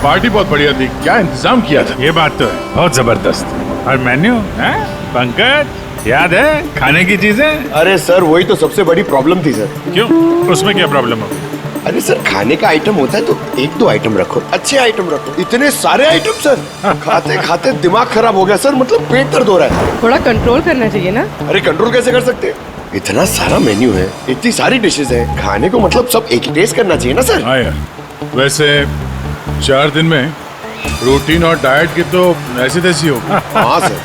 Party बहुत बढ़िया थी, क्या इंतजाम किया था। ये बात तो है, बहुत जबरदस्त। और मेन्यू है पंकज, याद है खाने की चीजें? अरे सर वही तो सबसे बड़ी प्रॉब्लम थी सर। क्यों, उसमें क्या प्रॉब्लम हो? अरे सर खाने का आइटम होता है तो एक दो आइटम रखो, अच्छे आइटम रखो। इतने सारे आइटम सर, खाते खाते दिमाग खराब हो गया सर, मतलब पेट दर्द हो रहा है। थोड़ा कंट्रोल करना चाहिए ना। अरे कंट्रोल कैसे कर सकते, इतना सारा मेन्यू है, इतनी सारी डिशेज है, खाने को मतलब सब एक ही टेस्ट करना चाहिए ना सर। हाँ यार, वैसे 4 दिन में रूटीन और डाइट की तो ऐसी तैसी हो। हाँ सर।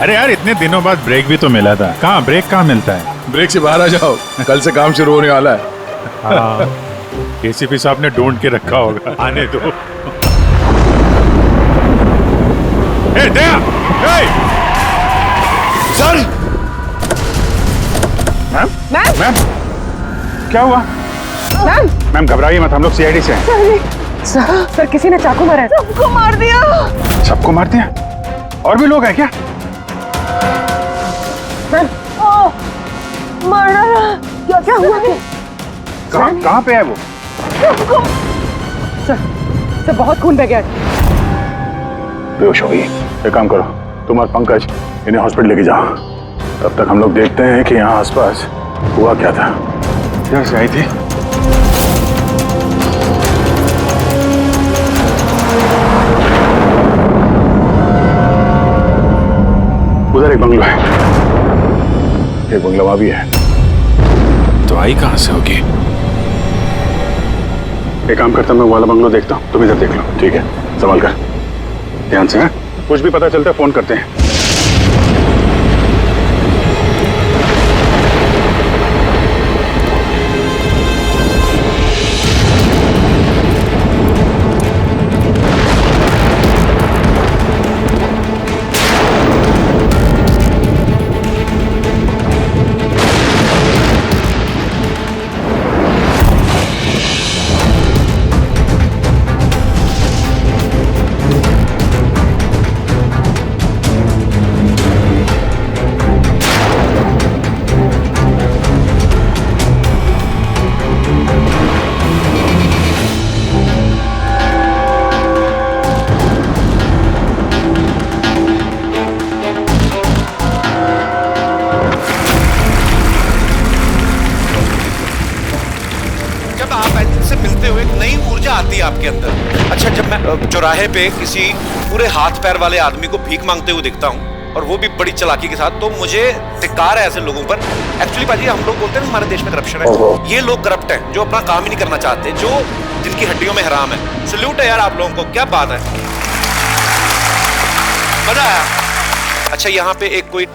अरे यार इतने दिनों बाद ब्रेक भी तो मिला था, कहाँ ब्रेक कहाँ मिलता है? ब्रेक से बाहर आ जाओ, कल से काम शुरू होने वाला है। हाँ, एसीपी साहब ने ढूंढ के रखा होगा, आने दो। ए, दया! ए! Sir ma'am? मैम? क्या हुआ? मैम घबराइए मत, हम लोग सीआईडी से हैं। सर किसी ने चाकू मारा है। सबको मार दिया। सबको मार दिया? और भी लोग हैं क्या? मारा। क्या हुआ? कहाँ पे है वो? सर बहुत खून बह गया। बेहोश हो गई। एक काम करो, तुम और पंकज इन्हें हॉस्पिटल लेके जाओ, तब तक हम लोग देखते हैं कि यहाँ आसपास हुआ क्या था। इधर से आई थी। उधर एक बंगला है, एक बंगला वहां भी है। तो आई कहाँ से होगी? एक काम करता हूं, मैं वो वाला बंगला देखता हूँ, तुम इधर देख लो। ठीक है, संभाल कर, ध्यान से। हैं, कुछ भी पता चलता है फोन करते हैं। आपके अंदर। अच्छा, जब मैं चौराहे पे किसी पूरे हाथ पैर वाले आदमी को भीख मांगते हुए दिखता हूँ और वो भी बड़ी चालाकी के साथ, तो मुझे धिक्कार है ऐसे लोगों पर। एक्चुअली पाजी, हम लोग बोलते हैं हमारे देश में करप्शन है, ये लोग करप्ट हैं जो अपना काम ही नहीं करना चाहते, जो जिनकी हड्डियों में हराम है। सल्यूट है यार आप लोगों को, क्या बात है, मजा आया। अच्छा, यहाँ पे एक कोई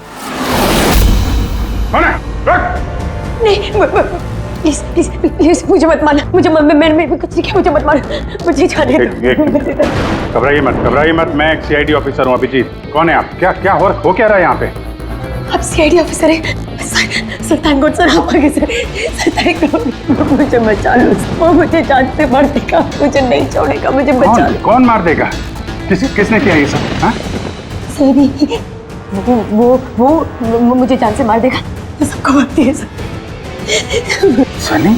नहीं, प्लीज मुझे मत मारना, मैंने कुछ नहीं किया, मुझे मत मारना, मुझे जाने दो। घबराइए मत, मैं एक सीआईडी ऑफिसर हूँ। अभिजीत, कौन है आप? क्या हो क्या रहा है यहाँ पे? आप सीआईडी ऑफिसर हैं? सर थैंक गॉड सर, आप आगे सर थैंक गॉड, मुझे बचा लो, वो मुझे जान से मार देगा, मुझे नहीं छोड़ेगा, मुझे बचा लो। कौन मार देगा? किसने किया ये सब? हाँ? सर वो मुझे जान से मार देगा, तो सबको मारती है सर। सनी?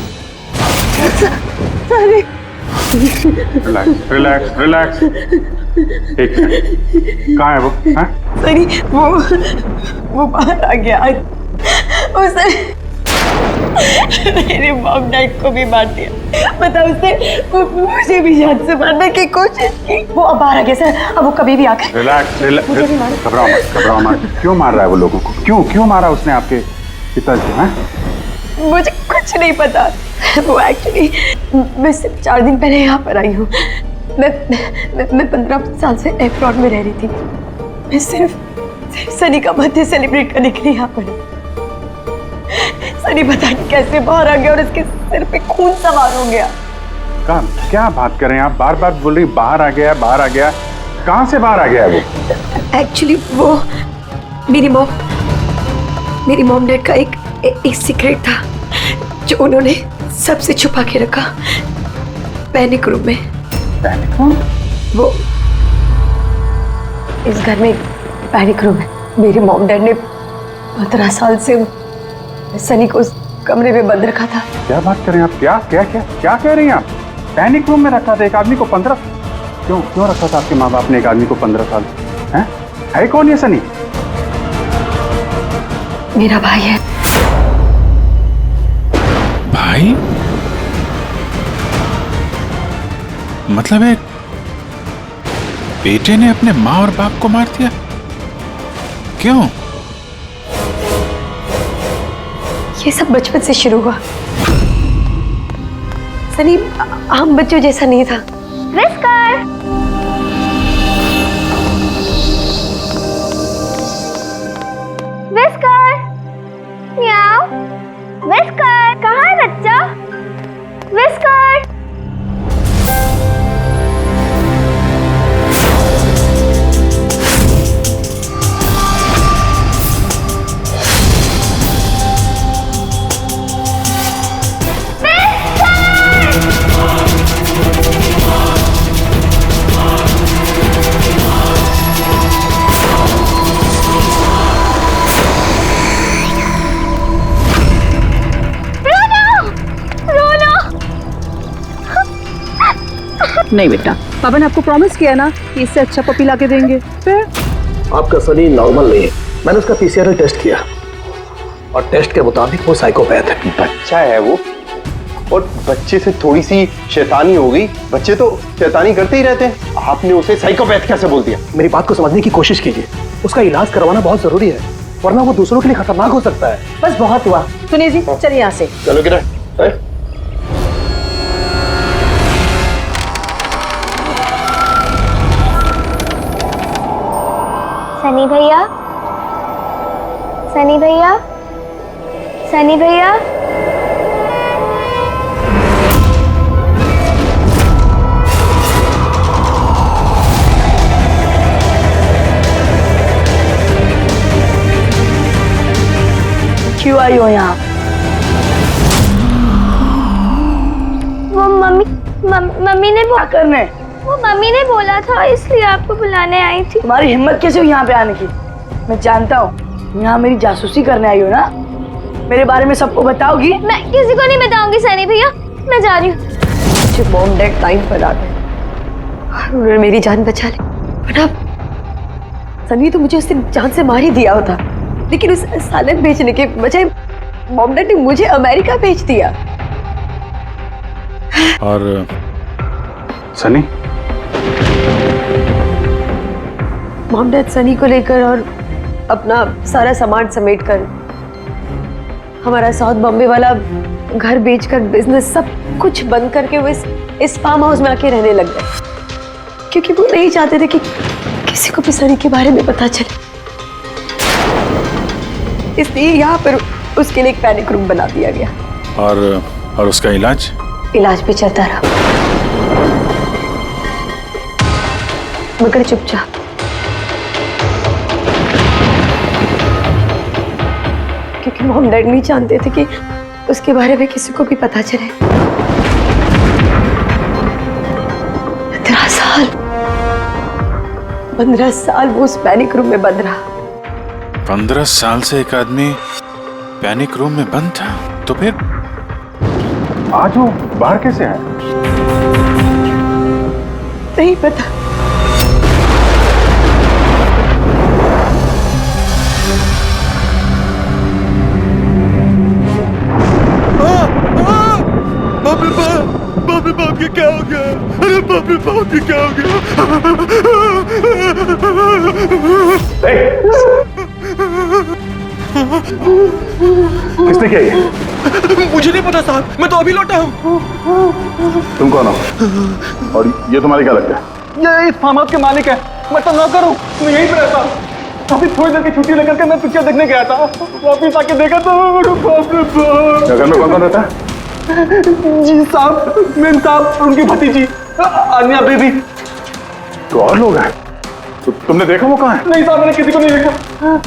रिलैक्स। एक सेकंड, कहाँ है वो? हाँ? सरी, वो बाहर आ गया। उसने मेरे मॉम डैड को भी मार दिया, पता उसने मुझे भी जान से मारने की कोशिश की। वो अब बाहर आ गया सर, अब वो कभी भी आकर रिलैक्स। घबराओ मत। क्यों मार रहा है वो लोगों को? क्यों मारा उसने आपके पिताजी? हाँ? मुझे कुछ नहीं पता। वो एक्चुअली मैं सिर्फ 4 दिन पहले यहाँ पर आई हूँ। मैं 15 साल से अब्रॉड में रह रही थी। मैं सिर्फ सनी का बर्थडे सेलिब्रेट करने के लिए यहाँ पर। सनी पता नहीं कैसे बाहर आ गया और उसके सिर पे खून सवार हो गया। क्या बात कर रहे हैं आप? बार बोल रही बाहर आ गया। कहाँ से बाहर आ गया है वो? एक्चुअली वो मेरी मॉम डैड का एक सीक्रेट था जो उन्होंने सबसे छुपा के रखा, पैनिक रूम में। Panic room? वो इस घर में पैनिक रूम है। मेरे मॉम डैड ने 15 साल से सनी को उस कमरे में बंद रखा था। क्या बात कर रहे हैं आप? क्या कह रही हैं आप? पैनिक रूम में रखा था एक आदमी को 15? क्यों क्यों रखा था आपके माँ बाप ने एक आदमी को 15 साल? है कौन ये सनी? मेरा भाई है। भाई? मतलब एक बेटे ने अपने माँ और बाप को मार दिया? क्यों? ये सब बचपन से शुरू हुआ। सनी हम बच्चों जैसा नहीं था। विस्कर! विस्कर! म्याऊ! विस्कर! कहाँ है बच्चा? विस्कर! नहीं बेटा, पापा ने आपको प्रॉमिस किया ना कि इससे अच्छा पपी ला के देंगे। फिर आपका सनी नॉर्मल नहीं है। मैंने उसका पीसीआर टेस्ट किया और टेस्ट के मुताबिक वो साइकोपैथ है। बच्चा है वो, और बच्चे से थोड़ी सी शैतानी हो गई। बच्चे तो शैतानी करते ही रहते हैं, आपने उसे साइकोपैथ कैसे बोल दिया? मेरी बात को समझने की कोशिश कीजिए। उसका इलाज करवाना बहुत जरूरी है, वरना वो दूसरों के लिए खतरनाक हो सकता है। बस बहुत हुआ। सुनिए जी, चलिए यहाँ से। चलो किरण। सनी भैया, सनी भैया, सनी भैया। क्यों आई हो यहाँ? वो मम्मी ने क्या करने? वो मम्मी ने बोला था, इसलिए आपको बुलाने आई थी। तुम्हारी हिम्मत कैसे हुई यहाँ पे आने की? मैं जानता हूँ यहाँ मेरी जासूसी करने आई हो ना। मेरे बारे में सबको बताओगी? मैं किसी को नहीं बताऊंगी सनी भैया, मैं जा रही हूँ। मुझे बॉम्ब डेट टाइम पर आ गए और उन्होंने मेरी जान बचा ली। पर अब सनी तो मुझे उस दिन जान से मार ही दिया होता, लेकिन उस सालन बेचने के बजाय बॉम्ब डेट ने मुझे अमेरिका भेज दिया। और सनी? बॉम्ब डेट सनी को लेकर और अपना सारा सामान समेट कर हमारा साउथ बॉम्बे वाला घर बेचकर बिजनेस सब कुछ बंद करके वो इस फार्म हाउस में आके रहने लग गए, क्योंकि वो नहीं चाहते थे कि किसी को भी सनी के बारे में पता चले। इसलिए यहाँ पर उसके लिए एक पैनिक रूम बना दिया गया। और उसका इलाज भी चलता रहा, मगर चुपचाप। क्योंकि मॉम डैड नहीं जानते थे कि उसके बारे में किसी को भी पता चले। 15 साल वो उस पैनिक रूम में बंद रहा। 15 साल से एक आदमी पैनिक रूम में बंद था, तो फिर आज वो बाहर कैसे आया? नहीं पता। बाप ये क्या हो गया? अरे बाप ये क्या हो गया? किसने किया ये? मुझे नहीं पता साहब, मैं तो अभी लौटा हूँ। तुम कौन हो? और ये तुम्हारे क्या लगता है? ये इस फार्म हाउस के मालिक है। मैं तो नौकर हूँ, मैं यहीं पे रहता हूँ। अभी थोड़ी देर की छुट्टी लेकर के मैं पिक्चर देखने गया था, वापिस आके देखा तो बाप रे बाप। घर में कौन कौन रहता है? जी साहब, मेम साहब, उनकी भतीजी अन्या बेबी। तो और लोग हैं? तो तुमने देखा वो कहाँ है? नहीं साहब, मैंने किसी को नहीं देखा।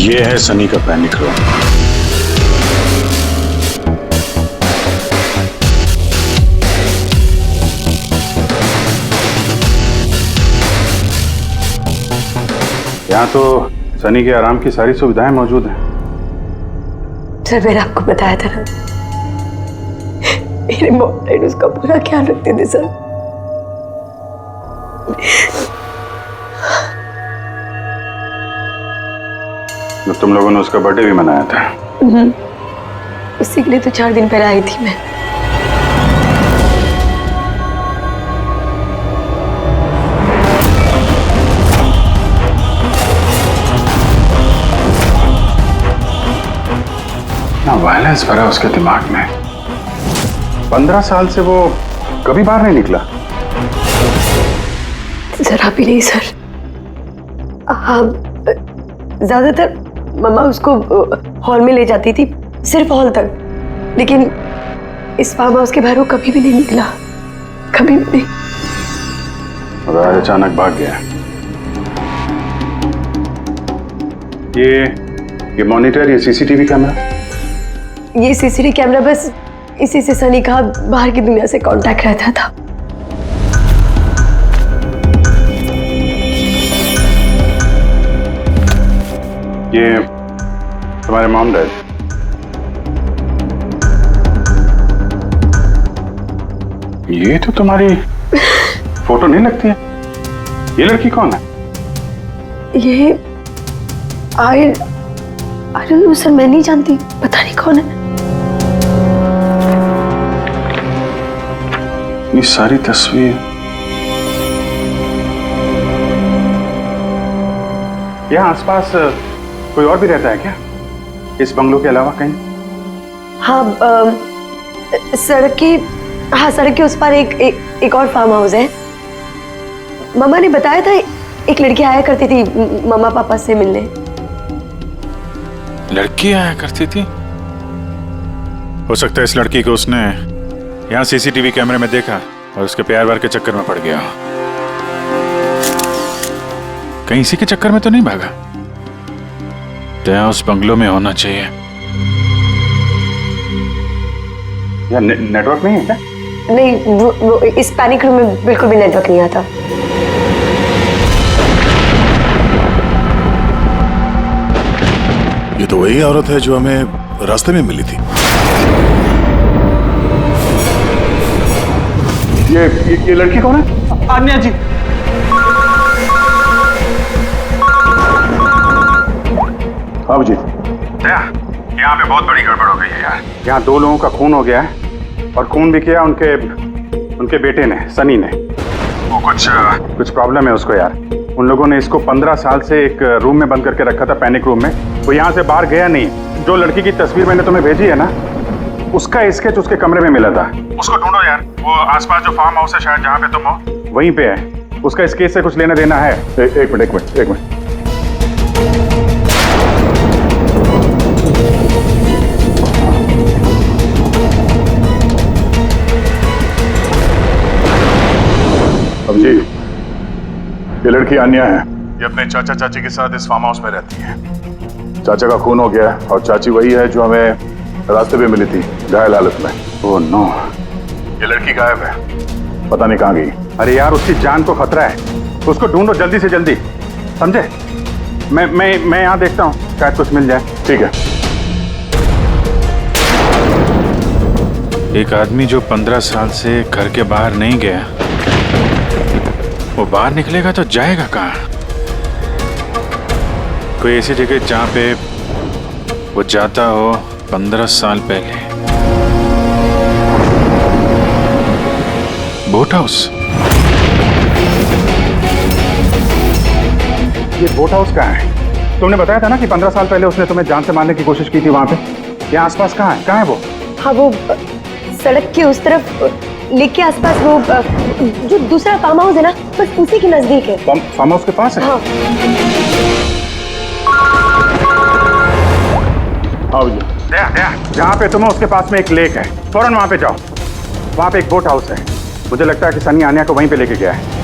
ये है सनी का पैनिक रूम। यहाँ तो सनी के आराम की सारी सुविधाएं मौजूद हैं। सर मैंने आपको बताया था ना, मेरे मॉम डैड उसका पूरा ख्याल रखते थे सर। जब तुम लोगों ने उसका बर्थडे भी मनाया था। उसी के लिए तो 4 दिन पहले आई थी मैं। ना वायलेंस भरा उसके दिमाग में। 15 साल से वो कभी बाहर नहीं निकला। जरा भी नहीं सर। हाँ, ज्यादातर मम्मा उसको हॉल में ले जाती थी, सिर्फ हॉल तक। लेकिन इस फार्म हाउस के बाहर वो कभी भी नहीं निकला, कभी भी नहीं। और आज अचानक भाग गया। ये मॉनिटर, ये सीसीटीवी कैमरा। ये सीसीटीवी कैमरा बस इसी से सनी का बाहर की दुनिया से कांटेक्ट रहता था। ये तुम्हारे मॉम डैड। ये तो तुम्हारी फोटो नहीं लगती है। ये लड़की कौन है? ये आई डोंट नो सर, मैं नहीं जानती, पता नहीं कौन है। ये सारी तस्वीर। यहाँ आसपास कोई और भी रहता है क्या, इस बंगलों के अलावा कहीं? हाँ, सड़क के उस पार एक और फार्म हाउस है। मम्मा ने बताया था एक लड़की आया करती थी मम्मा पापा से मिलने। लड़की आया करती थी? हो सकता है इस लड़की को उसने यहाँ सीसीटीवी कैमरे में देखा और उसके प्यार वार के चक्कर में पड़ गया। कहीं इसी के चक्कर में तो नहीं भागा? दया उस बंगलों में होना चाहिए। यार नेटवर्क नहीं है क्या? नहीं, वो इस पैनिक रूम में बिल्कुल भी नेटवर्क नहीं आता। ये तो वही औरत है जो हमें रास्ते में मिली थी। ये लड़की कौन है? आन्या जी। हाँ जी। यहाँ पे बहुत बड़ी गड़बड़ हो गई है यार। यहाँ 2 लोगों का खून हो गया है और खून भी किया उनके बेटे ने, सनी ने। वो कुछ प्रॉब्लम है उसको यार। उन लोगों ने इसको 15 साल से एक रूम में बंद करके रखा था, पैनिक रूम में। वो यहाँ से बाहर गया नहीं। जो लड़की की तस्वीर मैंने तुम्हें भेजी है ना, उसका स्केच उसके कमरे में मिला था। उसको ढूंढो यार। वो आसपास जो फार्म हाउस है शायद जहाँ पे तुम हो, वहीं पे है। उसका स्केच से कुछ लेना देना है। एक मिनट। अब जी, ये लड़की आन्या है। ये अपने चाचा चाची के साथ इस फार्म हाउस में रहती है। चाचा का खून हो गया है और चाची वही है जो हमें रास्ते पे मिली थी घायल हालत में। Oh no. ये लड़की गायब है, पता नहीं कहाँ गई। अरे यार, उसकी जान को खतरा है। उसको ढूंढो जल्दी से जल्दी, समझे? मैं यहाँ देखता हूँ, शायद कुछ मिल जाए। ठीक है। एक आदमी जो 15 साल से घर के बाहर नहीं गया, वो बाहर निकलेगा तो जाएगा कहाँ? कोई ऐसी जगह जहाँ पे वो जाता हो 15 साल पहले। Boat house. ये बोट हाउस कहाँ है? तुमने बताया था ना कि 15 साल पहले उसने तुम्हें जान से मारने की कोशिश की थी वहां पे। यहाँ आसपास कहाँ है वो? हाँ, वो सड़क के उस तरफ लेक के आसपास, वो जो दूसरा फार्म हाउस है ना, बस उसी के नजदीक है। फार्म हाउस के पास है? हाँ। आओ जी। जहाँ पे तुम हो उसके पास में एक लेक है, फौरन वहां पे जाओ। वहां पे एक बोट हाउस है। मुझे लगता है कि सनी आन्या को वहीं पे लेके गया है।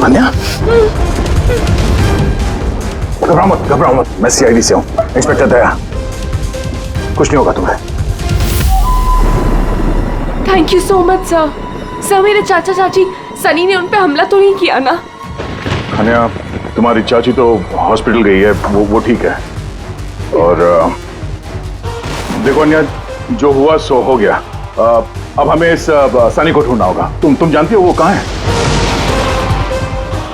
अन्या, घबराओ मत, मैं सीआईडी से हूँ, इंस्पेक्टर दया। कुछ नहीं होगा तुम्हें। Thank you so much sir. Sir मेरे चाचा चाची सनी ने उन पे हमला तो नहीं किया ना? अन्या, तुम्हारी चाची तो हॉस्पिटल गई है, वो ठीक है। और देखो अन्या, जो हुआ सो हो गया। अब हमें इस सनी को ढूंढना होगा। तुम जानती हो वो कहाँ है?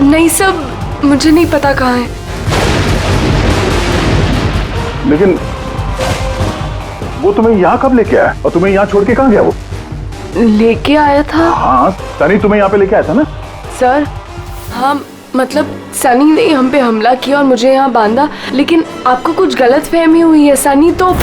नहीं सर, मुझे नहीं पता कहाँ है। लेकिन वो तुम्हें यहाँ कब लेके आया और तुम्हें यहाँ छोड़ के कहाँ गया वो? लेके आया था। हाँ, सनी तुम्हें यहाँ पे लेके आया था ना? सर हाँ, मतलब सनी ने हम पे हमला किया और मुझे यहाँ बांधा, लेकिन आपको कुछ गलत फहमी हुई है। सनी तो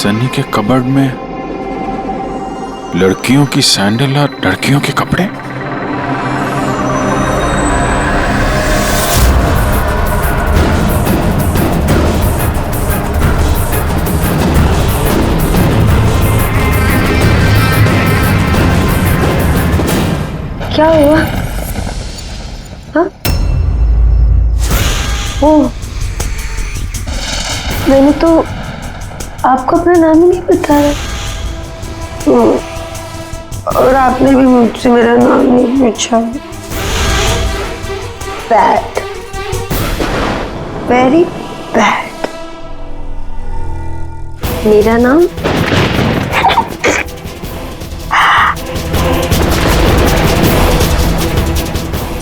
सनी के कबर्ड में लड़कियों की सैंडल और लड़कियों के कपड़े। क्या हुआ? हाँ? ओह, मैंने तो आपको अपना नाम ही नहीं बताया। और आपने भी मुझसे मेरा नाम नहीं पूछा। Bad, very bad. मेरा नाम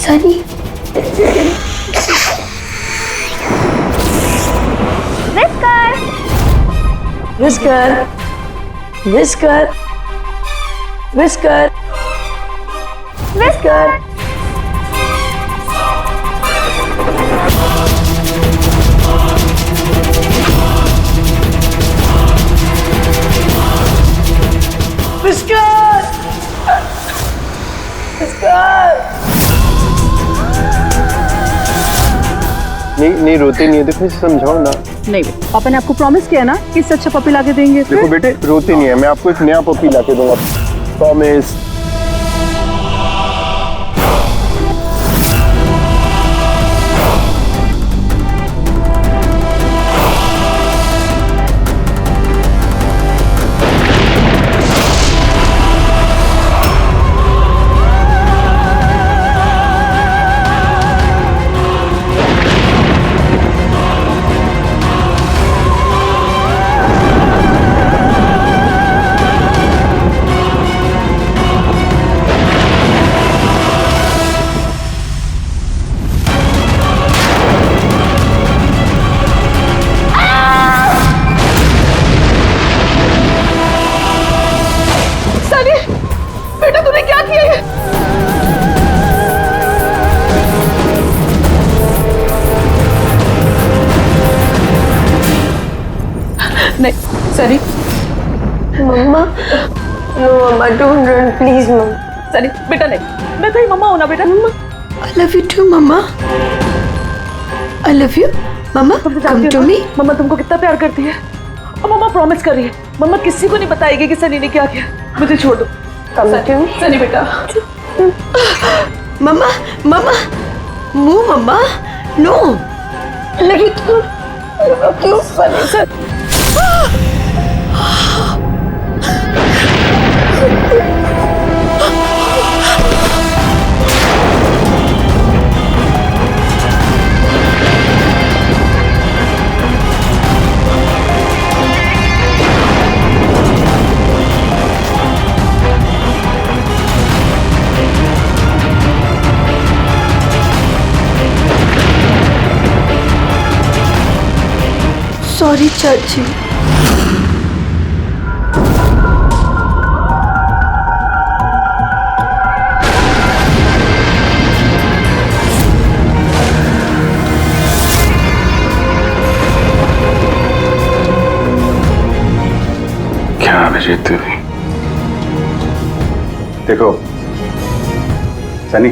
Sunny. Whisker, whisker, whisker, whisker. Whisker, whisker. नहीं रोते नहीं है, देखो इसे समझाओ ना। नहीं बेटा, पापा ने आपको प्रॉमिस किया ना कि इससे अच्छा पपी लाके देंगे। देखो बेटे, रोते नहीं है, मैं आपको एक नया पपी लाके दूंगा, प्रॉमिस। बेटा तूने क्या किया है? नहीं सनी। मम्मा, नो मम्मा, डोंट रन प्लीज मम्मा। सनी बेटा नहीं, मैं तेरी मम्मा हूं ना बेटा। मम्मा I love you too mamma. I love you mamma, come to me। मम्मा तुमको कितना प्यार करती है और मम्मा प्रॉमिस कर रही है मम्मा किसी को नहीं बताएगी कि सनी ने क्या किया। मुझे छोड़ दो। Come to me सनी बेटा। मम्मा, मम्मा, मुंह मम्मा, नो। लगी तू क्यों सनी सर? सॉरी चाची। क्या अभिजीत देवी, देखो सनी,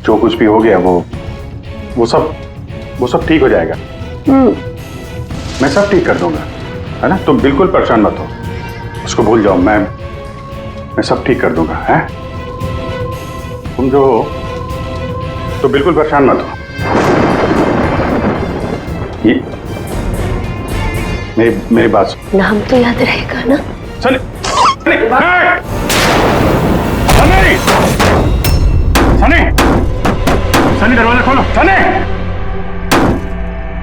जो कुछ भी हो गया वो सब ठीक हो जाएगा। मैं सब ठीक कर दूंगा, है ना? तुम बिल्कुल परेशान मत हो, उसको भूल जाओ। मैं सब ठीक कर दूंगा, है? तुम जो हो तो बिल्कुल परेशान मत हो। ये मेरी बात सुन। नाम तो याद रहेगा ना? सनी, सनी, सनी, सनी दरवाजा खोलो। सनी,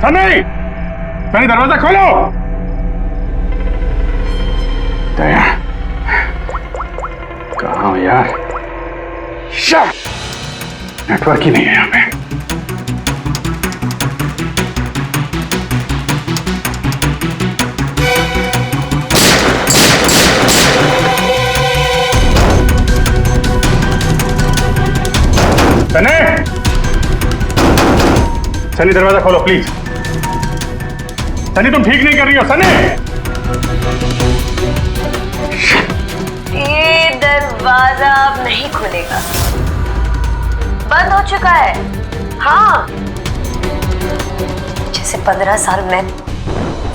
सनी, सनी दरवाजा खोलो। दया, कहाँ हो यार? नेटवर्क ही नहीं है यहाँ पे। सनी, सनी दरवाजा खोलो प्लीज। सनी तुम ठीक नहीं कर रही हो। सनी, ये दरवाजा अब नहीं खुलेगा, बंद हो चुका है। हाँ, जैसे 15 साल में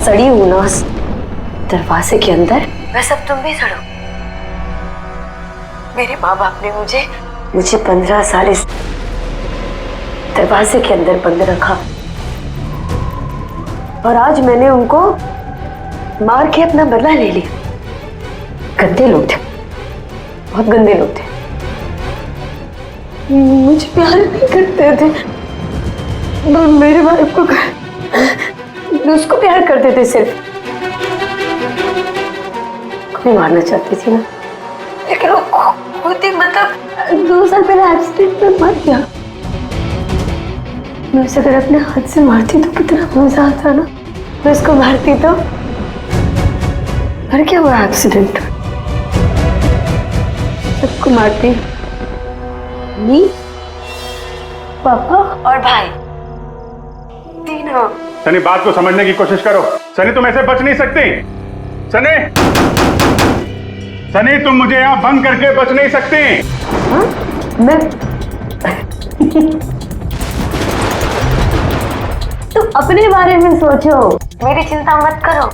सड़ी हूं ना उस दरवाजे के अंदर, वैसे अब तुम भी सड़ो। मेरे माँ बाप ने मुझे 15 साल इस दरवाजे के अंदर बंद रखा, और आज मैंने उनको मार के अपना बदला ले लिया। गंदे लोग थे, बहुत गंदे लोग थे, मुझे प्यार नहीं करते थे। मेरे बाप को उसको प्यार करते थे सिर्फ। कोई मारना चाहती थी ना, लेकिन वो खुद ही मतलब 2 साल पहले एक्सीडेंट में मर गया। मैं उसे अगर अपने हाथ से मारती तो कितना मजा आता ना। मैं उसको मारती तो मर क्या हुआ एक्सीडेंट। सबको मारती, मम्मी, पापा और भाई, तीनों। सनी बात को समझने की कोशिश करो। सनी तुम ऐसे बच नहीं सकती। सनी, सनी तुम मुझे यहाँ बंद करके बच नहीं सकती। हाँ? मैं तुम अपने बारे में सोचो, मेरी चिंता मत करो।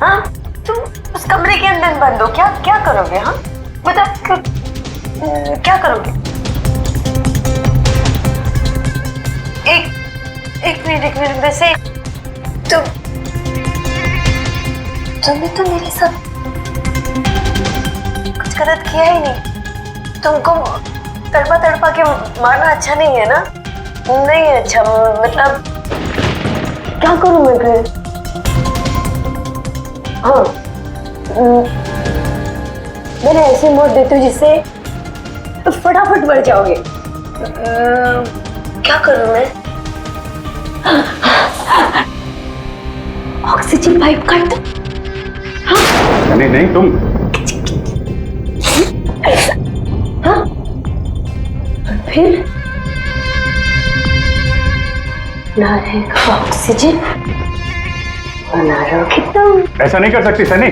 हाँ, तुम उस कमरे के अंदर बंद हो, क्या करोगे? हाँ बताओ, क्या करोगे? एक मिनट वैसे तुमने तो मेरे साथ कुछ गलत किया ही नहीं। तुमको तड़पा के मारना अच्छा नहीं है ना? नहीं है अच्छा, मतलब क्या करूं मैं फिर? हाँ, मैंने ऐसी मौत देती हूँ जिससे तो फटाफट मर जाओगे। क्या करूं मैं? ऑक्सीजन पाइप काट दो। हाँ? नहीं तुम ऐसा, हाँ? फिर ना रहेगा ऑक्सीजन और ना रहोगे तुम। ऐसा नहीं कर सकती सनी।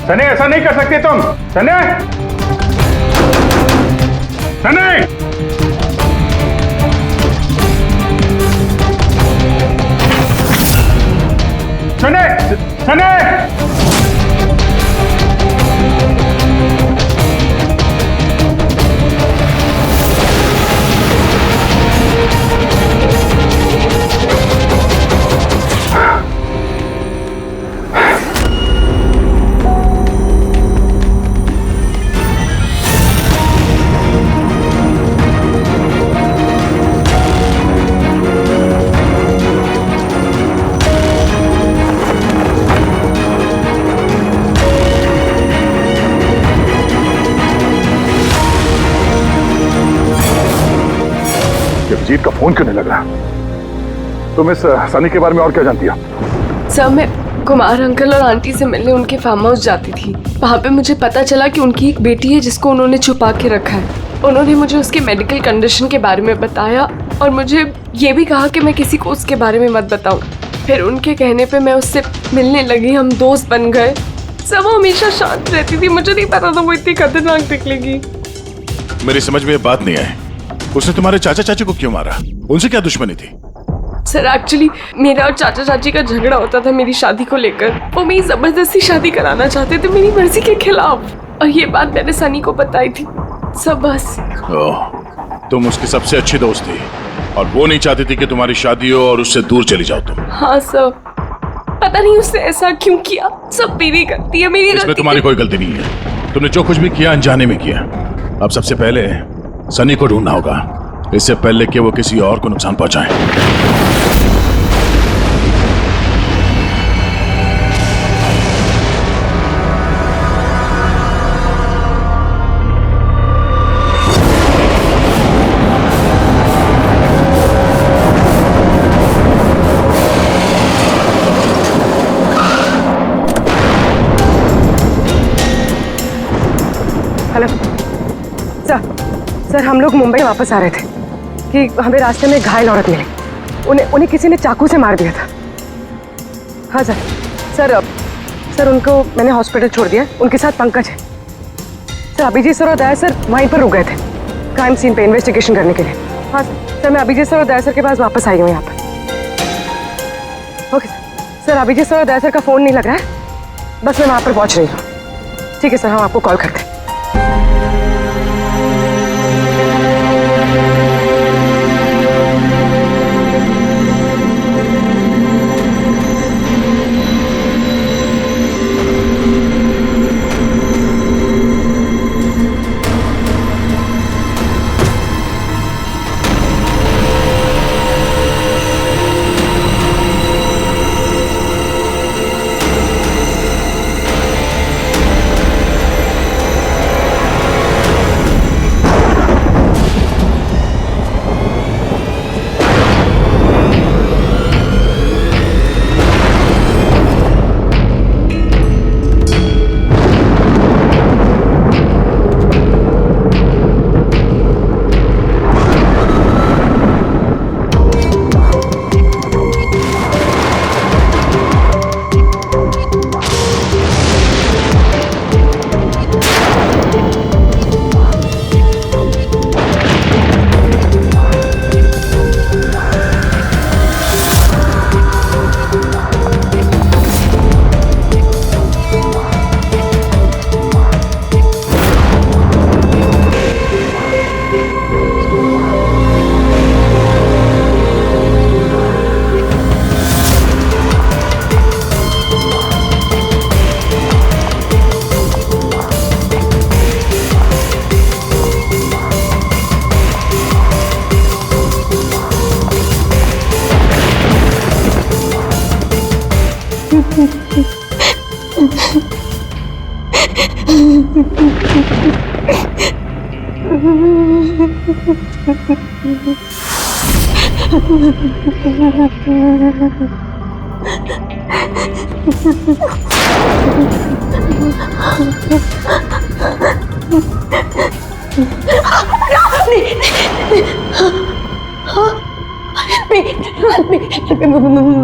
सनी ऐसा नहीं कर सकती तुम। सनी, सनी, सनी, सनी, अभिजीत का फोन क्यों नहीं लग रहा? तुम इस सनी के बारे में और क्या जानती हो? सर, मैं कुमार अंकल और आंटी से मिलने उनके फार्म हाउस जाती थी। वहाँ पे मुझे पता चला कि उनकी एक बेटी है जिसको उन्होंने छुपा के रखा है। उन्होंने मुझे उसके मेडिकल कंडीशन के बारे में बताया और मुझे ये भी कहा कि मैं किसी को उसके बारे में मत बताऊं। फिर उनके कहने पे मैं उससे मिलने लगी, हम दोस्त बन गए। सब वो हमेशा शांत रहती थी, मुझे नहीं पता था वो इतनी खतरनाक निकलेगी। मेरी समझ में ये बात नहीं आई, उसने तुम्हारे चाचा चाची को क्यों मारा? उनसे क्या दुश्मनी थी? सर एक्चुअली मेरा और चाचा चाची का झगड़ा होता था मेरी शादी को लेकर। वो मेरी जबरदस्ती शादी कराना चाहते थे मेरी मर्जी के खिलाफ, और ये बात मैंने सनी को बताई थी। सब बस। तुम उसकी सबसे अच्छी दोस्त थी और वो नहीं चाहती थी कि तुम्हारी शादी हो और उससे दूर चली जाओ तुम। हाँ सर, पता नहीं उसने ऐसा क्यों किया। सब मेरी गलती है, मेरी इसमें तुम्हारी कोई गलती नहीं है। तुमने जो कुछ भी किया अनजाने में किया। अब सबसे पहले सनी को ढूंढना होगा, इससे पहले कि वो किसी और को नुकसान पहुंचाए। हेलो सर, हम लोग मुंबई वापस आ रहे थे कि हमें रास्ते में घायल औरत मिली। उन्हें किसी ने चाकू से मार दिया था। हाँ सर उनको मैंने हॉस्पिटल छोड़ दिया। उनके साथ पंकज है। सर अभिजीत सर और दया सर वहीं पर रुक गए थे क्राइम सीन पे इन्वेस्टिगेशन करने के लिए। हाँ सर, मैं अभिजीत सर और दया सर के पास वापस आई हूँ यहाँ पर। ओके सर, अभिजीत सर और दया सर का फ़ोन नहीं लग रहा है, बस मैं वहाँ पर पहुँच रही हूँ। ठीक है सर, हम आपको कॉल करते हैं।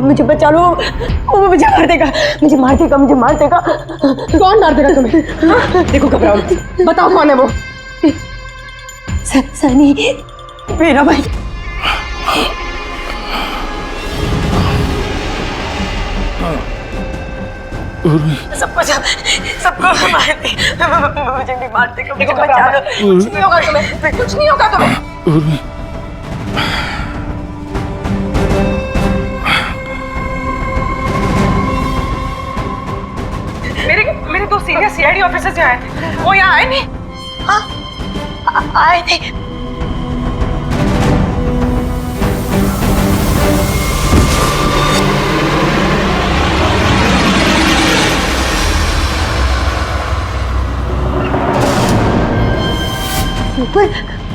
मुझे बचा लो, वो मुझे मार देगा, मुझे मार देगा, मुझे मार देगा। कौन मार देगा तुम्हें? हाँ? देखो घबराओ मत, बताओ कौन है वो? सनी, मेरा भाई। सबको मार दे, मुझे भी मार देगा, मुझे बचा लो। कुछ नहीं होगा तुम्हें, कुछ नहीं होगा तुम्हें। मेरे दो सीनियर सीआईडी ऑफिसर्स जो आए थे, वो यहाँ आए नहीं? हाँ, आए थे।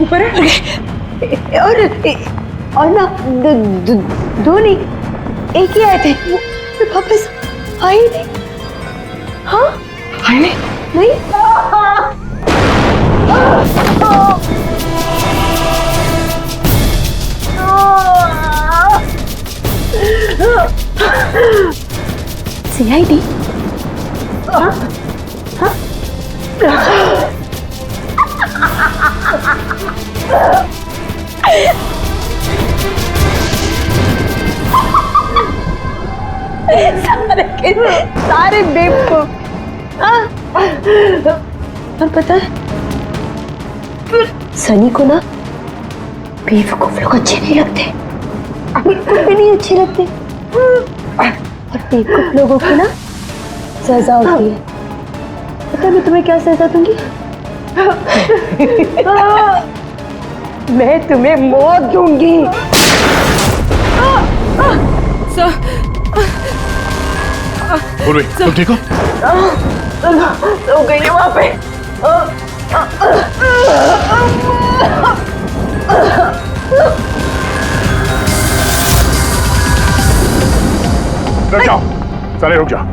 ऊपर है और ना दो नहीं, एक ही आए थे। वो वापस आए नहीं। हाँ, आए नहीं। नहीं। सीआईडी? हाँ? हाँ? सारे बेवकूफ। और पता है सनी को ना बेवकूफ लोग अच्छे नहीं लगते, बिल्कुल भी नहीं अच्छे लगते। और बेवकूफ लोगों की ना सजा होती है। पता है मैं तुम्हें क्या सजा दूंगी? मैं तुम्हें मौत दूंगी। पूर्वी, तुम ठीक हो? सो गई है वहां पे। रुक जाओ, साले रुक जाओ।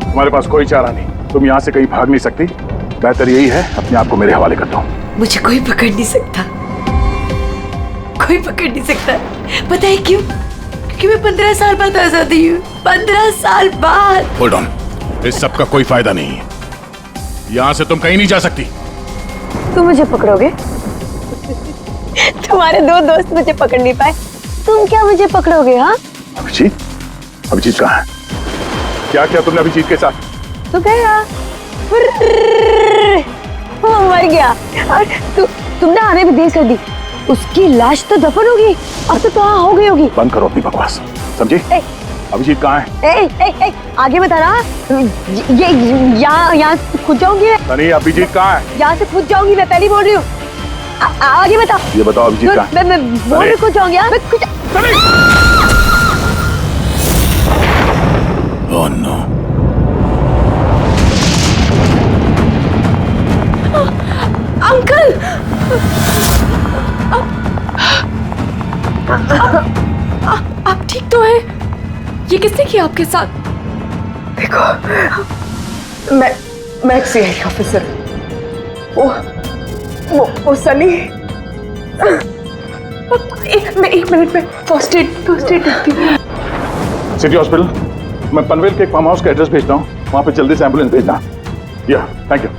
तुम्हारे पास कोई चारा नहीं, तुम यहाँ से कहीं भाग नहीं सकती। बेहतर यही है अपने आप को मेरे हवाले कर दो। मुझे कोई पकड़ नहीं सकता, कोई पकड़ नहीं सकता। पता है क्यों? क्योंकि मैं 15 साल बाद आजादी हूँ। 15 साल बाद। होल्ड ऑन, इस सब का कोई फायदा नहीं है। यहाँ से तुम कहीं नहीं जा सकती। तुम मुझे पकड़ोगे? तुम्हारे दो दोस्त मुझे पकड़ नहीं पाए, तुम क्या मुझे पकड़ोगे? हाँ? अभिजीत, अभिजीत कहाँ है? क्या किया तुमने अभिजीत के साथ? तो गया, वो मर गया और तुमने आने भी देर कर दी। उसकी लाश तो दफन होगी, अब तो वहाँ हो गई होगी। बंद करो अपनी बकवास, समझी? अभिजीत कहाँ है? आगे बता रहा। ये यहाँ से खुद जाऊंगी मैं। सनी, अभिजीत कहाँ है? यहाँ से खुद जाऊंगी मैं, पहले बोल रही हूँ। आगे बताओ। ये बताओ अभिजीत कहाँ है? मैं बोल रही खुद जाऊंगी। Oh no. अंकल, आप ठीक तो हैं? ये किसने किया आपके साथ? देखो, मैं एक सीआईडी ऑफिसर। वो सनी। एक मिनट में फर्स्ट एड देखती हूँ। सिटी हॉस्पिटल, मैं पनवेल के एक फार्म हाउस का एड्रेस भेजता हूँ, वहाँ पे जल्दी से एम्बुलेंस भेजना। या, थैंक यू।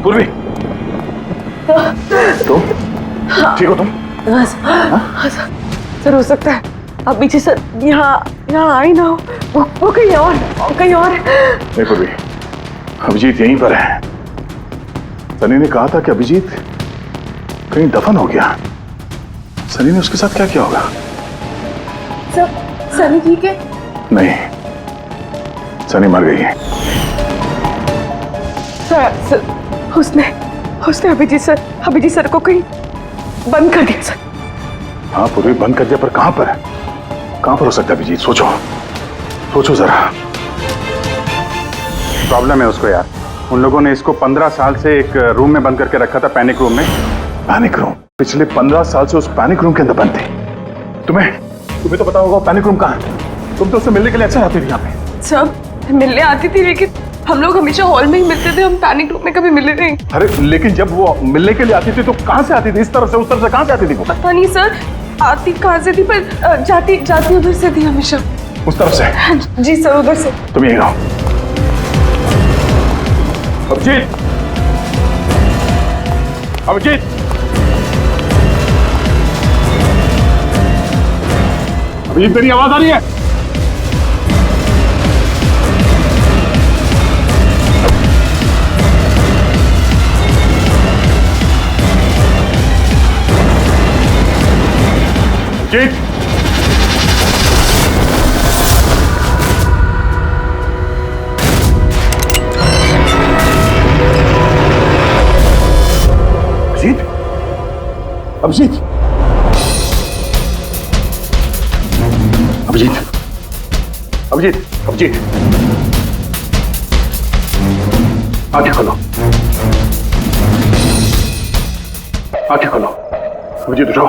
पूर्वी, तुम ठीक हो? तुम सर हो सकता है अब पीछे सर यहाँ आई ना हो, वो कहीं और नहीं पूर्वी, अभिजीत यहीं पर है। सनी ने कहा था कि अभिजीत कहीं दफन हो गया। सनी ने उसके साथ क्या किया होगा? सर, सनी ठीक है? नहीं, सनी मर गई है। सर, उसने अभिजीत सर को कहीं बंद कर दिया सर। हाँ पूर्वी, बंद कर दिया, पर कहां पर हो सकता है अभिजीत? सोचो जरा। प्रॉब्लम है उसको यार। उन लोगों ने इसको 15 साल से एक रूम में बंद करके रखा था, पैनिक रूम में। Panic room? पिछले 15 साल से उस पैनिक रूम के अंदर बंद थे। तुम्हें तो पता होगा पैनिक रूम कहाँ है। तुम तो उससे मिलने के लिए अच्छा आती थी यहाँ पे। सब मिलने आती थी, लेकिन हम लोग हमेशा हॉल में ही मिलते थे, हम पैनिक रूम में कभी मिले नहीं। अरे लेकिन जब वो मिलने के लिए आती थी तो कहाँ से आती थी? इस तरफ से, उस तरफ से, कहाँ से आती थी वो? पता नहीं सर, आती कहाँ से थी, पर जाती उधर से थी हमेशा। उस तरफ से? जी सर, उधर से। तुम यहीं रहो। अभिजीत, अभिजीत, अभिजीत, तेरी आवाज आ रही है? अभिजीत, अभिजीत, अभिजीत, अभिजीत, अभिजीत, आंखें खोलो, आंखें खोलो। अभिजीत उठो।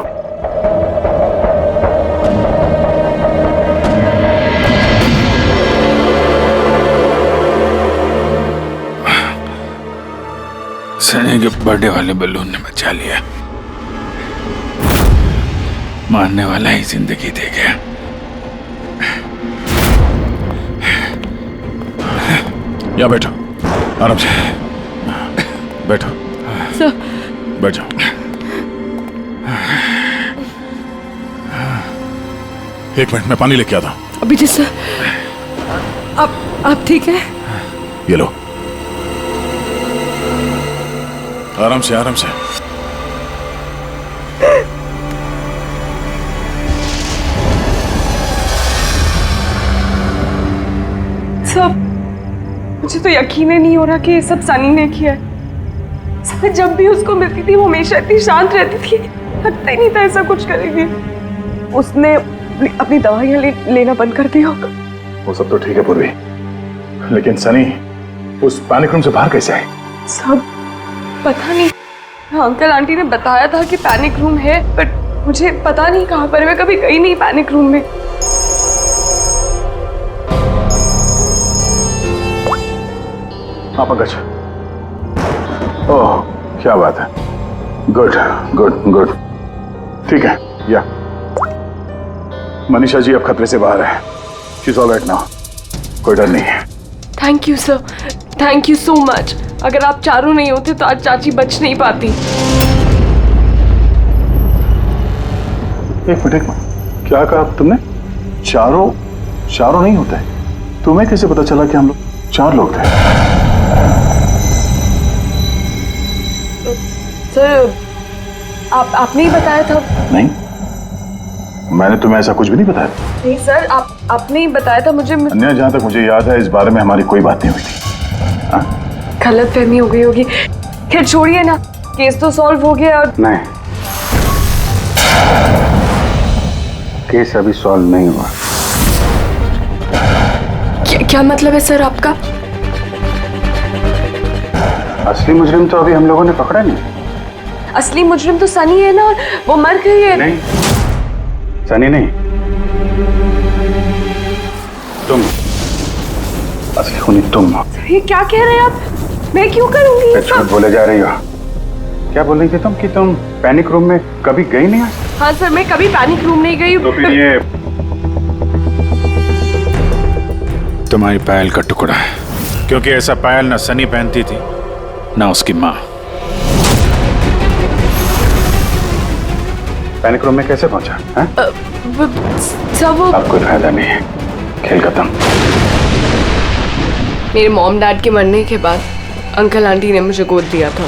सनी के बर्थडे वाले बलून ने बचा लिया, मारने वाला ही जिंदगी दे गया। यहाँ बैठो, आराम से बैठो। सर बैठ जाओ। एक मिनट, मैं पानी लेके आता हूँ। अभिजीत सर, आप ठीक है? ये लो, आराम से आराम से। सब मुझे तो यकीन ही नहीं हो रहा कि ये सब सनी ने किया है। मैं जब भी उसको मिलती थी वो हमेशा इतनी शांत रहती थी, लगता ही नहीं था ऐसा कुछ करेगी। उसने अपनी दवाइयाँ लेना बंद कर दिया। वो सब तो ठीक है पूर्वी, लेकिन सनी उस पैनिक रूम से बाहर कैसे आई? सब पता नहीं। अंकल आंटी ने बताया था कि पैनिक रूम है, बट मुझे पता नहीं कहाँ पर। मैं कभी गई नहीं पैनिक रूम में। हाँ पंकज, ओह क्या बात है, गुड गुड गुड, ठीक है। या मनीषा जी अब खतरे से बाहर है, she is all right now, कोई डर नहीं है। Thank you sir, thank you so much. अगर आप चारों नहीं होते तो आज चाची बच नहीं पाती। एक मिनट क्या कहा तुमने? चारों नहीं होते? तुम्हें कैसे पता चला कि हम लोग 4 लोग थे? सर आपने ही बताया था। नहीं, मैंने तुम्हें ऐसा कुछ भी नहीं बताया। नहीं सर, आपने ही बताया था मुझे। अन्य जहां तक मुझे याद है इस बारे में हमारी कोई बात नहीं हुई थी। गलतफहमी हो गई होगी। खैर छोड़िए ना, केस तो सॉल्व हो गया। और नहीं, केस अभी सॉल्व नहीं हुआ। क्या मतलब है सर आपका? असली मुजरिम तो अभी हम लोगों ने पकड़ा नहीं। असली मुजरिम तो सनी है ना, और वो मर गई है। नहीं, सनी नहीं, तुम असली खूनी तुम हो। सर ये क्या कह रहे हैं आप? मैं क्यों करूंगी ये झूठ सब? बोले जा रही हो। क्या बोल रही थी तुम कि तुम पैनिक रूम में कभी गई नहीं? हाँ सर, मैं कभी पैनिक रूम नहीं गई। तो फिर ये तुम्हारी पायल का टुकड़ा है, क्योंकि ऐसा पायल ना सनी पहनती थी ना उसकी माँ। पैनिक रूम में कैसे पहुंचा? सब वो अब कोई फायदा नहीं है, खेल खत्म। मेरे मॉम डैड के मरने के बाद अंकल आंटी ने मुझे गोद दिया था।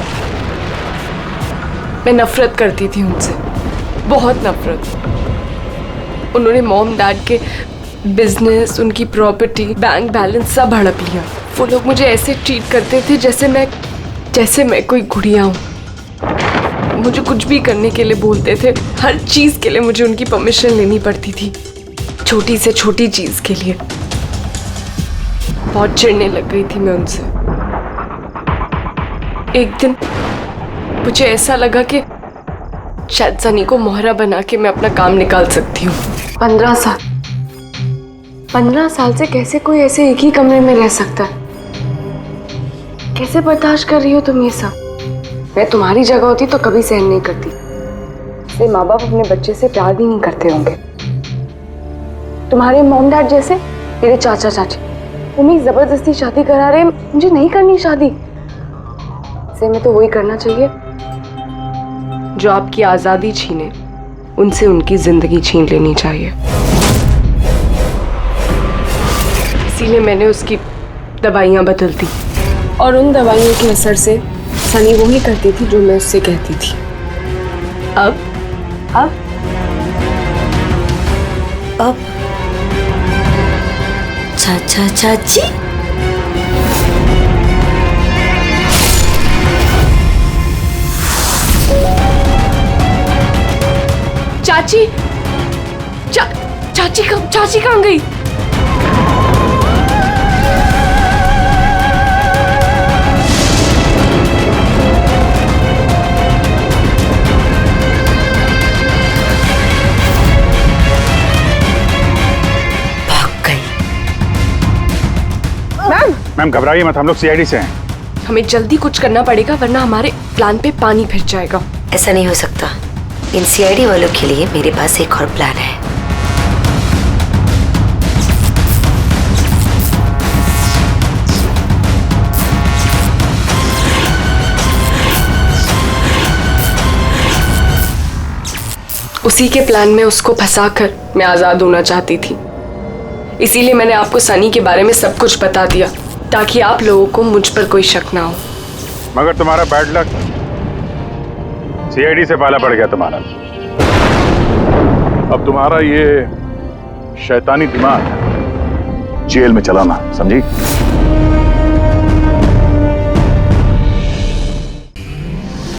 मैं नफरत करती थी उनसे, बहुत नफरत। उन्होंने मॉम डैड के बिजनेस, उनकी प्रॉपर्टी, बैंक बैलेंस सब हड़प लिया। वो लोग मुझे ऐसे ट्रीट करते थे जैसे मैं कोई गुड़िया हूँ। मुझे कुछ भी करने के लिए बोलते थे, हर चीज के लिए मुझे उनकी परमिशन लेनी पड़ती थी, छोटी से छोटी चीज के लिए। बहुत चिढ़ने लग गई थी मैं उनसे। एक दिन मुझे ऐसा लगा कि शायद सनी को मोहरा बना के मैं अपना काम निकाल सकती हूँ। 15 साल से कैसे कोई ऐसे एक ही कमरे में रह सकता है? कैसे बर्दाश्त कर रही हो तुम ये सब? मैं तुम्हारी जगह होती तो कभी सहन नहीं करती। इसलिए माँ बाप अपने बच्चे से प्यार भी नहीं करते होंगे। तुम्हारे मॉम डैड जैसे मेरे चाचा चाची, वो मेरी जबरदस्ती शादी करा रहे। मुझे नहीं करनी शादी। इसलिए मैं तो वही करना चाहिए जो आपकी आजादी छीने, उनसे उनकी जिंदगी छीन लेनी चाहिए। इसीलिए मैंने उसकी दवाइयाँ बदल दी, और उन दवाइयों के असर से सनी वो ही करती थी जो मैं उससे कहती थी। अब चाचा चाची, चाची कहाँ गई? मैम घबराइए मत, हम लोग सीआईडी से हैं। हमें जल्दी कुछ करना पड़ेगा, वरना हमारे प्लान पे पानी फिर जाएगा। ऐसा नहीं हो सकता। इन सीआईडी वालों के लिए मेरे पास एक और प्लान है। उसी के प्लान में उसको फंसाकर मैं आजाद होना चाहती थी। इसीलिए मैंने आपको सनी के बारे में सब कुछ बता दिया, ताकि आप लोगों को मुझ पर कोई शक ना हो। मगर तुम्हारा बैड लक, सीआईडी से पाला पड़ गया तुम्हारा। अब तुम्हारा ये शैतानी दिमाग जेल में चलाना, समझी?